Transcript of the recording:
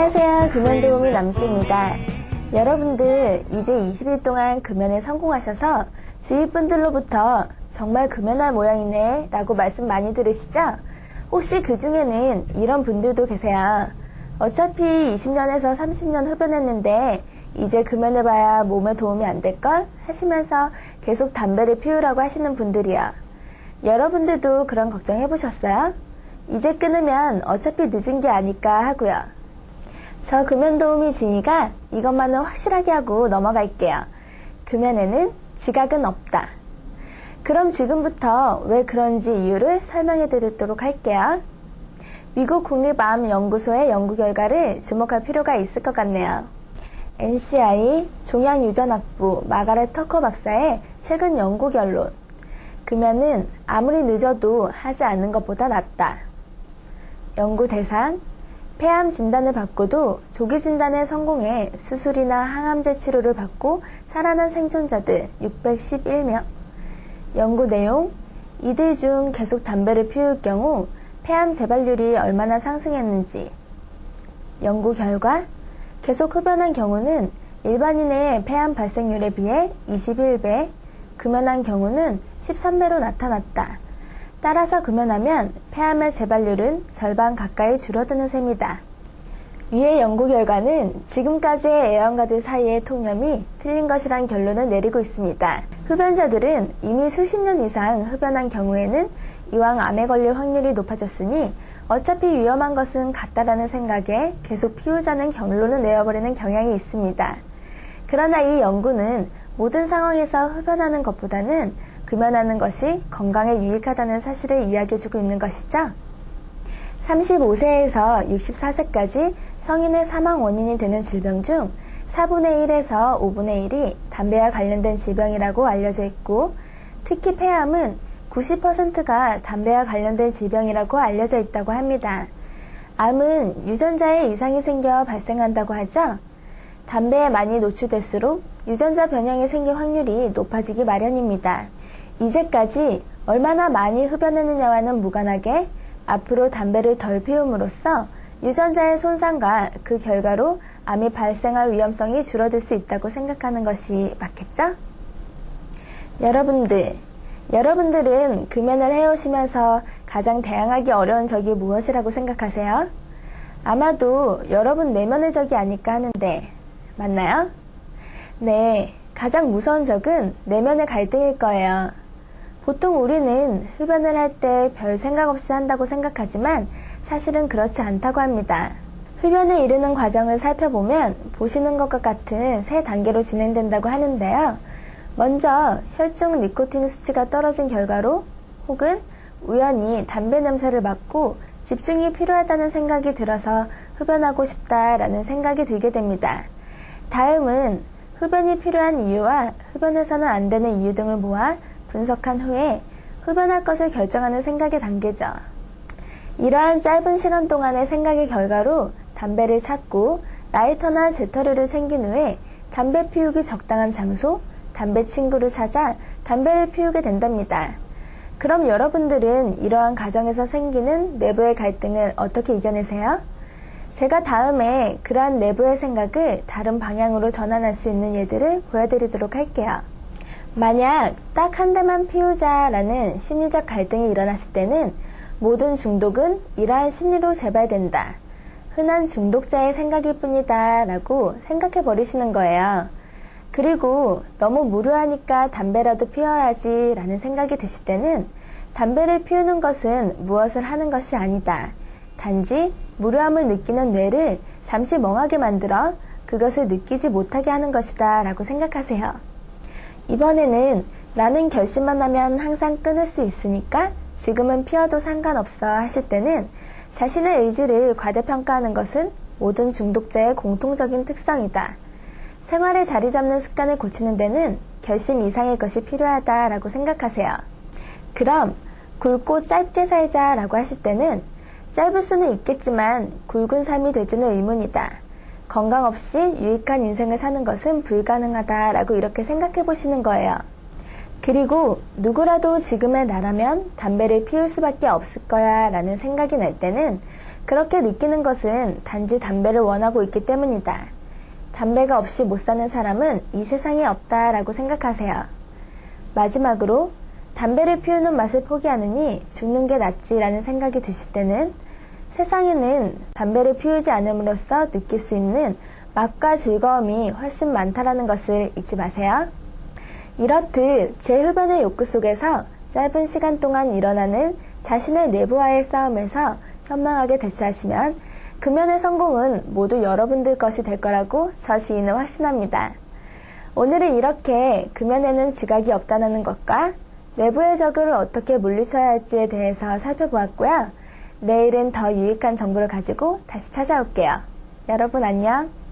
안녕하세요. 금연도우미 남씨입니다. 여러분들 이제 20일 동안 금연에 성공하셔서 주위 분들로부터 정말 금연할 모양이네 라고 말씀 많이 들으시죠? 혹시 그 중에는 이런 분들도 계세요. 어차피 20년에서 30년 흡연했는데 이제 금연해봐야 몸에 도움이 안 될걸? 하시면서 계속 담배를 피우라고 하시는 분들이요. 여러분들도 그런 걱정 해보셨어요? 이제 끊으면 어차피 늦은 게 아닐까 하고요. 저 금연도우미 진이가 이것만은 확실하게 하고 넘어갈게요. 금연에는 지각은 없다. 그럼 지금부터 왜 그런지 이유를 설명해 드리도록 할게요. 미국 국립암연구소의 연구 결과를 주목할 필요가 있을 것 같네요. NCI 종양유전학부 마가렛 터커 박사의 최근 연구 결론. 금연은 아무리 늦어도 하지 않는 것보다 낫다. 연구 대상 폐암 진단을 받고도 조기 진단에 성공해 수술이나 항암제 치료를 받고 살아난 생존자들 611명. 연구 내용 이들 중 계속 담배를 피울 경우 폐암 재발률이 얼마나 상승했는지. 연구 결과 계속 흡연한 경우는 일반인의 폐암 발생률에 비해 21배, 금연한 경우는 13배로 나타났다. 따라서 금연하면 폐암의 재발률은 절반 가까이 줄어드는 셈이다. 위의 연구 결과는 지금까지의 애완가들 사이의 통념이 틀린 것이란 결론을 내리고 있습니다. 흡연자들은 이미 수십 년 이상 흡연한 경우에는 이왕 암에 걸릴 확률이 높아졌으니 어차피 위험한 것은 같다라는 생각에 계속 피우자는 결론을 내어버리는 경향이 있습니다. 그러나 이 연구는 모든 상황에서 흡연하는 것보다는 금연하는 것이 건강에 유익하다는 사실을 이야기해주고 있는 것이죠. 35세에서 64세까지 성인의 사망 원인이 되는 질병 중 4분의 1에서 5분의 1이 담배와 관련된 질병이라고 알려져 있고, 특히 폐암은 90%가 담배와 관련된 질병이라고 알려져 있다고 합니다. 암은 유전자에 이상이 생겨 발생한다고 하죠. 담배에 많이 노출될수록 유전자 변형이 생길 확률이 높아지기 마련입니다. 이제까지 얼마나 많이 흡연했느냐와는 무관하게 앞으로 담배를 덜 피움으로써 유전자의 손상과 그 결과로 암이 발생할 위험성이 줄어들 수 있다고 생각하는 것이 맞겠죠? 여러분들은 금연을 해오시면서 가장 대항하기 어려운 적이 무엇이라고 생각하세요? 아마도 여러분 내면의 적이 아닐까 하는데 맞나요? 네, 가장 무서운 적은 내면의 갈등일 거예요. 보통 우리는 흡연을 할 때 별 생각 없이 한다고 생각하지만 사실은 그렇지 않다고 합니다. 흡연에 이르는 과정을 살펴보면 보시는 것과 같은 세 단계로 진행된다고 하는데요. 먼저 혈중 니코틴 수치가 떨어진 결과로 혹은 우연히 담배 냄새를 맡고 집중이 필요하다는 생각이 들어서 흡연하고 싶다라는 생각이 들게 됩니다. 다음은 흡연이 필요한 이유와 흡연해서는 안 되는 이유 등을 모아 분석한 후에 흡연할 것을 결정하는 생각의 단계죠. 이러한 짧은 시간 동안의 생각의 결과로 담배를 찾고 라이터나 재터리를 챙긴 후에 담배 피우기 적당한 장소, 담배 친구를 찾아 담배를 피우게 된답니다. 그럼 여러분들은 이러한 과정에서 생기는 내부의 갈등을 어떻게 이겨내세요? 제가 다음에 그러한 내부의 생각을 다른 방향으로 전환할 수 있는 예들을 보여드리도록 할게요. 만약 딱 한 대만 피우자라는 심리적 갈등이 일어났을 때는 모든 중독은 이러한 심리로 재발된다. 흔한 중독자의 생각일 뿐이다 라고 생각해 버리시는 거예요. 그리고 너무 무료하니까 담배라도 피워야지 라는 생각이 드실 때는 담배를 피우는 것은 무엇을 하는 것이 아니다. 단지 무료함을 느끼는 뇌를 잠시 멍하게 만들어 그것을 느끼지 못하게 하는 것이다 라고 생각하세요. 이번에는 나는 결심만 하면 항상 끊을 수 있으니까 지금은 피워도 상관없어 하실 때는 자신의 의지를 과대평가하는 것은 모든 중독자의 공통적인 특성이다. 생활에 자리 잡는 습관을 고치는 데는 결심 이상의 것이 필요하다라고 생각하세요. 그럼 굵고 짧게 살자라고 하실 때는 짧을 수는 있겠지만 굵은 삶이 될지는 의문이다. 건강 없이 유익한 인생을 사는 것은 불가능하다라고 이렇게 생각해 보시는 거예요. 그리고 누구라도 지금의 나라면 담배를 피울 수밖에 없을 거야 라는 생각이 날 때는 그렇게 느끼는 것은 단지 담배를 원하고 있기 때문이다. 담배가 없이 못 사는 사람은 이 세상에 없다라고 생각하세요. 마지막으로 담배를 피우는 맛을 포기하느니 죽는 게 낫지라는 생각이 드실 때는 세상에는 담배를 피우지 않음으로써 느낄 수 있는 맛과 즐거움이 훨씬 많다라는 것을 잊지 마세요. 이렇듯 제 흡연의 욕구 속에서 짧은 시간 동안 일어나는 자신의 내부와의 싸움에서 현명하게 대처하시면 금연의 성공은 모두 여러분들 것이 될 거라고 저 시인은 확신합니다. 오늘은 이렇게 금연에는 지각이 없다는 것과 내부의 적을 어떻게 물리쳐야 할지에 대해서 살펴보았고요. 내일은 더 유익한 정보를 가지고 다시 찾아올게요. 여러분 안녕.